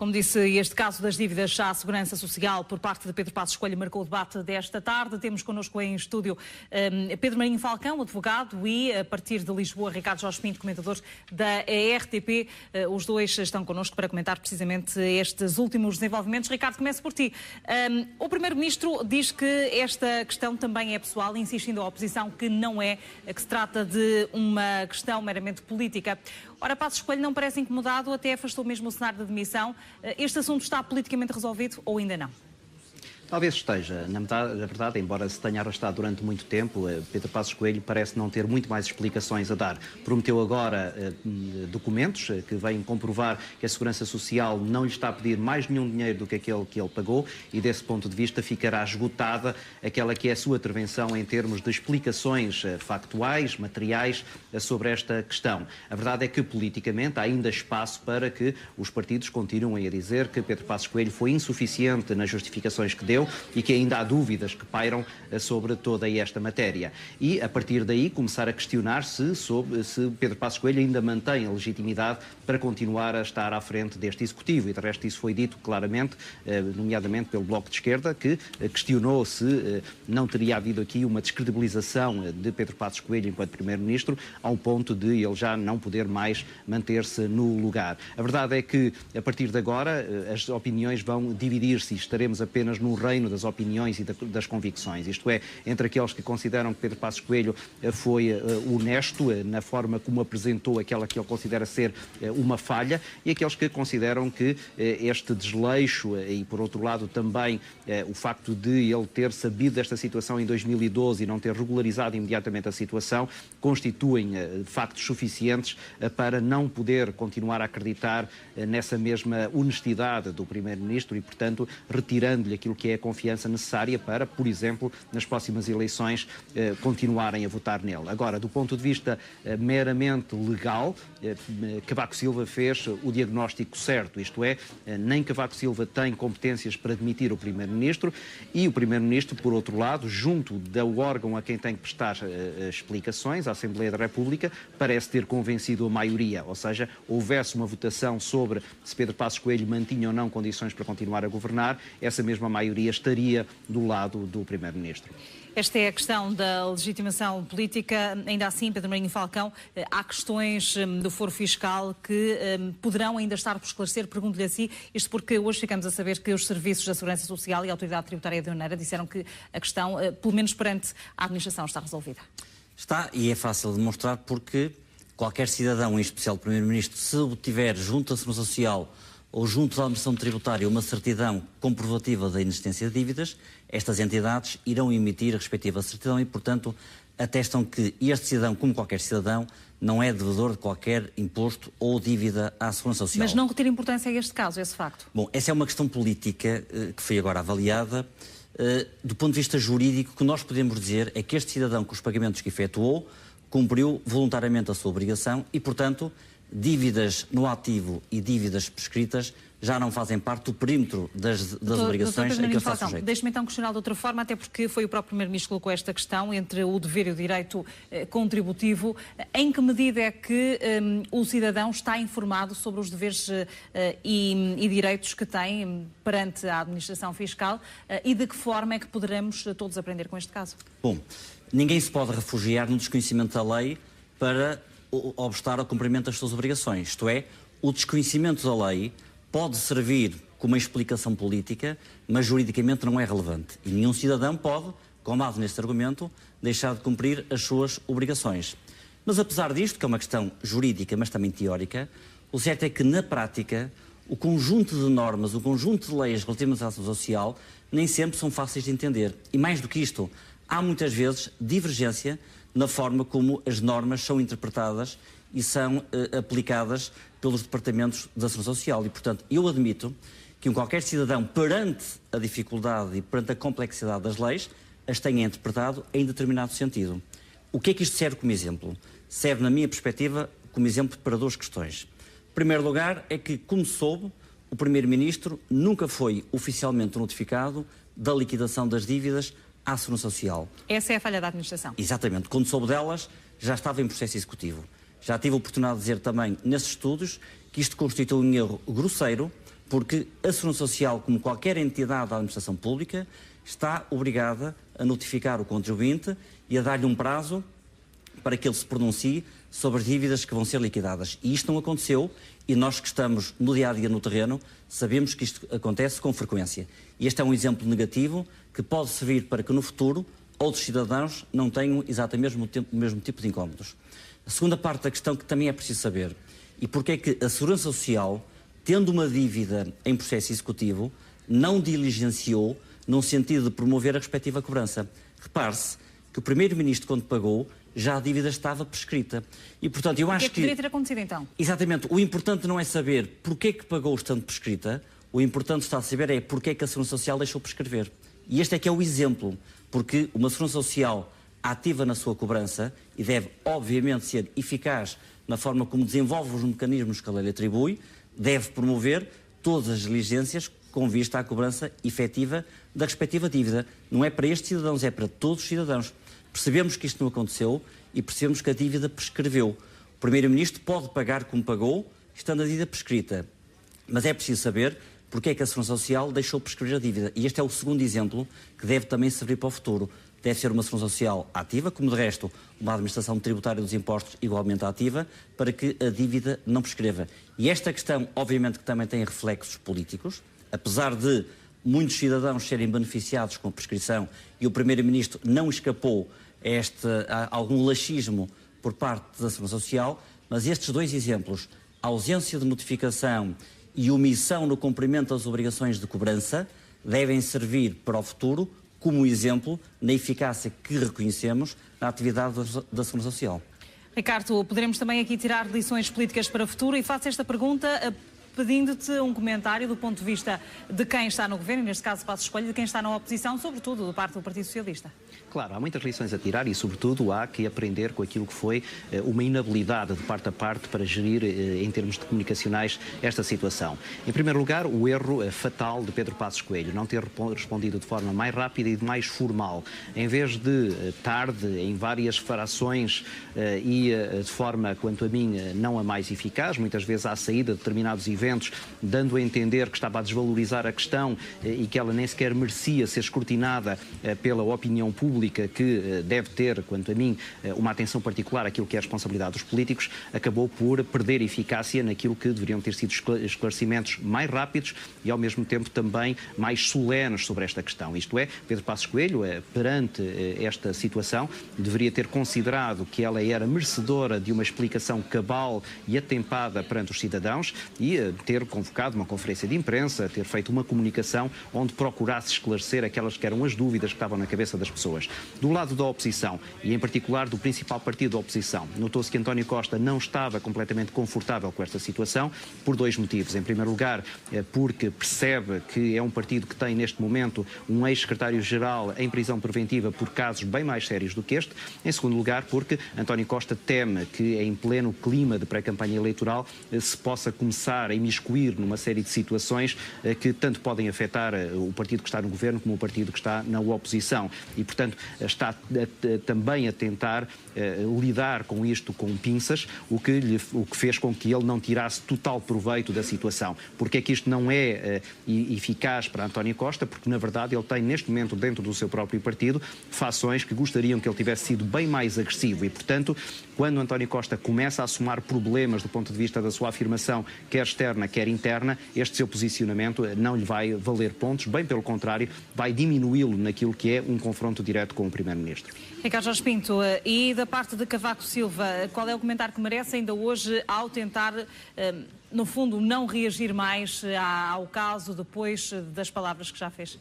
Como disse, este caso das dívidas à Segurança Social por parte de Pedro Passos Coelho marcou o debate desta tarde. Temos connosco em estúdio Pedro Marinho Falcão, advogado, e a partir de Lisboa, Ricardo Jorge Pinto, comentador da RTP. Os dois estão connosco para comentar precisamente estes últimos desenvolvimentos. Ricardo, começo por ti. O Primeiro-Ministro diz que esta questão também é pessoal, insistindo à oposição que não é, que se trata de uma questão meramente política. Ora, Passos Coelho não parece incomodado, até afastou mesmo o cenário de demissão. Este assunto está politicamente resolvido ou ainda não? Talvez esteja. Na verdade, embora se tenha arrastado durante muito tempo, Pedro Passos Coelho parece não ter muito mais explicações a dar. Prometeu agora documentos que vêm comprovar que a Segurança Social não lhe está a pedir mais nenhum dinheiro do que aquele que ele pagou e, desse ponto de vista, ficará esgotada aquela que é a sua intervenção em termos de explicações factuais, materiais sobre esta questão. A verdade é que, politicamente, há ainda espaço para que os partidos continuem a dizer que Pedro Passos Coelho foi insuficiente nas justificações que deu e que ainda há dúvidas que pairam sobre toda esta matéria. E, a partir daí, começar a questionar se Pedro Passos Coelho ainda mantém a legitimidade para continuar a estar à frente deste Executivo. E, de resto, isso foi dito claramente, nomeadamente pelo Bloco de Esquerda, que questionou se não teria havido aqui uma descredibilização de Pedro Passos Coelho enquanto Primeiro-Ministro, ao ponto de ele já não poder mais manter-se no lugar. A verdade é que, a partir de agora, as opiniões vão dividir-se e estaremos apenas num reino das opiniões e das convicções, isto é, entre aqueles que consideram que Pedro Passos Coelho foi honesto na forma como apresentou aquela que ele considera ser uma falha e aqueles que consideram que este desleixo e, por outro lado, também o facto de ele ter sabido desta situação em 2012 e não ter regularizado imediatamente a situação constituem factos suficientes para não poder continuar a acreditar nessa mesma honestidade do Primeiro-Ministro e, portanto, retirando-lhe aquilo que é a confiança necessária para, por exemplo, nas próximas eleições, continuarem a votar nele. Agora, do ponto de vista meramente legal, Cavaco Silva fez o diagnóstico certo, isto é, nem Cavaco Silva tem competências para demitir o Primeiro-Ministro e o Primeiro-Ministro, por outro lado, junto do órgão a quem tem que prestar explicações, a Assembleia da República, parece ter convencido a maioria, ou seja, houvesse uma votação sobre se Pedro Passos Coelho mantinha ou não condições para continuar a governar, essa mesma maioria estaria do lado do Primeiro-Ministro. Esta é a questão da legitimação política. Ainda assim, Pedro Marinho Falcão, há questões do foro fiscal que poderão ainda estar por esclarecer. Pergunto-lhe a si, isto porque hoje ficamos a saber que os serviços da Segurança Social e a Autoridade Tributária Aduaneira disseram que a questão, pelo menos perante a administração, está resolvida. Está, e é fácil de demonstrar porque qualquer cidadão, em especial o Primeiro-Ministro, se obtiver junto à Segurança Social ou junto à administração tributária uma certidão comprovativa da inexistência de dívidas, estas entidades irão emitir a respectiva certidão e, portanto, atestam que este cidadão, como qualquer cidadão, não é devedor de qualquer imposto ou dívida à Segurança Social. Mas não retira importância a este caso, esse facto? Bom, essa é uma questão política que foi agora avaliada. Do ponto de vista jurídico, o que nós podemos dizer é que este cidadão, com os pagamentos que efetuou, cumpriu voluntariamente a sua obrigação e, portanto, dívidas no ativo e dívidas prescritas já não fazem parte do perímetro das obrigações a que ele está sujeito. Deixe-me então questionar de outra forma, até porque foi o próprio Primeiro-Ministro que colocou esta questão entre o dever e o direito contributivo. Em que medida é que o cidadão está informado sobre os deveres e direitos que tem perante a administração fiscal e de que forma é que poderemos todos aprender com este caso? Bom, ninguém se pode refugiar no desconhecimento da lei para obstar ao cumprimento das suas obrigações. Isto é, o desconhecimento da lei pode servir como uma explicação política, mas juridicamente não é relevante. E nenhum cidadão pode, com base neste argumento, deixar de cumprir as suas obrigações. Mas apesar disto, que é uma questão jurídica, mas também teórica, o certo é que, na prática, o conjunto de normas, o conjunto de leis relativas à segurança social, nem sempre são fáceis de entender. E mais do que isto, há muitas vezes divergência na forma como as normas são interpretadas e são aplicadas pelos departamentos da Segurança Social. E, portanto, eu admito que qualquer cidadão, perante a dificuldade e perante a complexidade das leis, as tenha interpretado em determinado sentido. O que é que isto serve como exemplo? Serve, na minha perspectiva, como exemplo para duas questões. Em primeiro lugar, é que, como soube, o Primeiro-Ministro nunca foi oficialmente notificado da liquidação das dívidas à Segurança Social. Essa é a falha da administração. Exatamente. Quando soube delas, já estava em processo executivo. Já tive a oportunidade de dizer também, nesses estudos, que isto constitui um erro grosseiro, porque a Segurança Social, como qualquer entidade da administração pública, está obrigada a notificar o contribuinte e a dar-lhe um prazo para que ele se pronuncie sobre as dívidas que vão ser liquidadas. E isto não aconteceu, e nós que estamos no dia-a-dia no terreno, sabemos que isto acontece com frequência. E este é um exemplo negativo que pode servir para que no futuro outros cidadãos não tenham exatamente o mesmo tipo de incómodos. A segunda parte da questão que também é preciso saber, e porque é que a Segurança Social, tendo uma dívida em processo executivo, não diligenciou no sentido de promover a respectiva cobrança. Repare-se que o Primeiro-Ministro, quando pagou, já a dívida estava prescrita. E, portanto, eu acho que... poderia ter acontecido, então? Exatamente. O importante não é saber porque é que pagou estando prescrita, o importante está a saber é porque é que a Segurança Social deixou prescrever. E este é que é o exemplo, porque uma Segurança Social ativa na sua cobrança e deve, obviamente, ser eficaz na forma como desenvolve os mecanismos que a lei lhe atribui, deve promover todas as diligências com vista à cobrança efetiva da respectiva dívida. Não é para estes cidadãos, é para todos os cidadãos. Percebemos que isto não aconteceu e percebemos que a dívida prescreveu. O Primeiro-Ministro pode pagar como pagou, estando a dívida prescrita. Mas é preciso saber porque é que a Segurança Social deixou prescrever a dívida. E este é o segundo exemplo que deve também servir para o futuro. Deve ser uma Segurança Social ativa, como de resto uma administração tributária dos impostos igualmente ativa, para que a dívida não prescreva. E esta questão, obviamente, que também tem reflexos políticos, apesar de muitos cidadãos serem beneficiados com a prescrição e o Primeiro-Ministro não escapou a algum laxismo por parte da Segurança Social, mas estes dois exemplos, a ausência de notificação e omissão no cumprimento das obrigações de cobrança, devem servir para o futuro como exemplo na eficácia que reconhecemos na atividade da Segurança Social. Ricardo, poderemos também aqui tirar lições políticas para o futuro e faço esta pergunta pedindo-te um comentário do ponto de vista de quem está no governo, e neste caso Passos Coelho, de quem está na oposição, sobretudo da parte do Partido Socialista. Claro, há muitas lições a tirar e, sobretudo, há que aprender com aquilo que foi uma inabilidade de parte a parte para gerir, em termos de comunicacionais, esta situação. Em primeiro lugar, o erro fatal de Pedro Passos Coelho, não ter respondido de forma mais rápida e mais formal. Em vez de tarde, em várias frações e de forma, quanto a mim, não a mais eficaz, muitas vezes à saída de determinados eventos, dando a entender que estava a desvalorizar a questão e que ela nem sequer merecia ser escrutinada pela opinião pública, que deve ter, quanto a mim, uma atenção particular àquilo que é a responsabilidade dos políticos, acabou por perder eficácia naquilo que deveriam ter sido esclarecimentos mais rápidos e, ao mesmo tempo, também mais solenes sobre esta questão. Isto é, Pedro Passos Coelho, perante esta situação, deveria ter considerado que ela era merecedora de uma explicação cabal e atempada perante os cidadãos e ter convocado uma conferência de imprensa, ter feito uma comunicação onde procurasse esclarecer aquelas que eram as dúvidas que estavam na cabeça das pessoas. Do lado da oposição, e em particular do principal partido da oposição, notou-se que António Costa não estava completamente confortável com esta situação, por dois motivos. Em primeiro lugar, porque percebe que é um partido que tem neste momento um ex-secretário-geral em prisão preventiva por casos bem mais sérios do que este. Em segundo lugar, porque António Costa teme que, em pleno clima de pré-campanha eleitoral, se possa começar a imiscuir numa série de situações que tanto podem afetar o partido que está no governo como o partido que está na oposição. E, portanto, está também a tentar lidar com isto com pinças, o que fez com que ele não tirasse total proveito da situação. Porque é que isto não é eficaz para António Costa? Porque, na verdade, ele tem neste momento, dentro do seu próprio partido, fações que gostariam que ele tivesse sido bem mais agressivo e, portanto, quando António Costa começa a somar problemas do ponto de vista da sua afirmação, quer externa, quer interna, este seu posicionamento não lhe vai valer pontos, bem pelo contrário, vai diminuí-lo naquilo que é um confronto direto com o Primeiro-Ministro. Ricardo Jorge Pinto, e da parte de Cavaco Silva, qual é o comentário que merece ainda hoje ao tentar, no fundo, não reagir mais ao caso depois das palavras que já fez?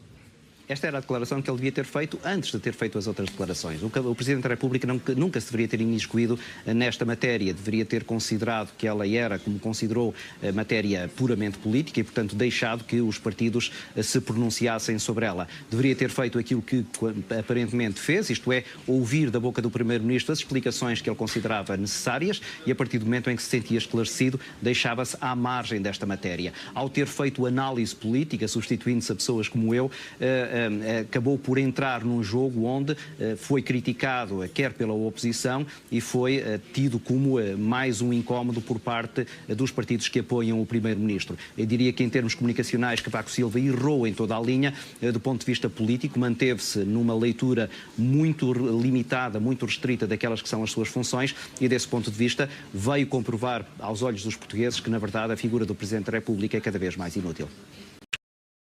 Esta era a declaração que ele devia ter feito antes de ter feito as outras declarações. O Presidente da República nunca se deveria ter imiscuído nesta matéria. Deveria ter considerado que ela era, como considerou, matéria puramente política e, portanto, deixado que os partidos se pronunciassem sobre ela. Deveria ter feito aquilo que aparentemente fez, isto é, ouvir da boca do Primeiro-Ministro as explicações que ele considerava necessárias e, a partir do momento em que se sentia esclarecido, deixava-se à margem desta matéria. Ao ter feito análise política, substituindo-se a pessoas como eu, acabou por entrar num jogo onde foi criticado quer pela oposição e foi tido como mais um incómodo por parte dos partidos que apoiam o Primeiro-Ministro. Eu diria que em termos comunicacionais Cavaco Silva errou em toda a linha, do ponto de vista político, manteve-se numa leitura muito limitada, muito restrita daquelas que são as suas funções e desse ponto de vista veio comprovar aos olhos dos portugueses que na verdade a figura do Presidente da República é cada vez mais inútil.